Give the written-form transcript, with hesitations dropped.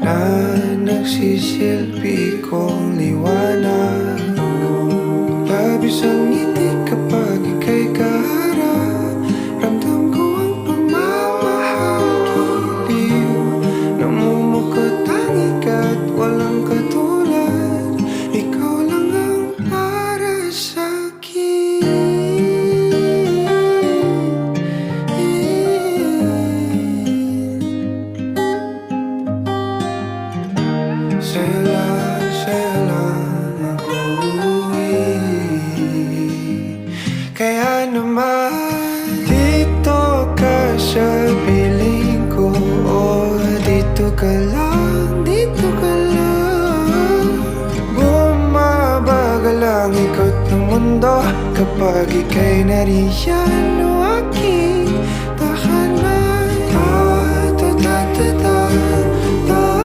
na nagsisilbi kong liwanag. Labis ang ngiti kapag ika'y kaharap. Ramdam ko ang pagmamahal giliw. Namumukot ang ikat, walang katulad. Ikaw lang ang para sa'kin. Sa'yo lang ako uuwi. Kaya naman dito ka sa piling ko. Oh, dito ka lang, dito ka lang. Bumabagal ang ikot ng mundo kapag ika'y nariyan.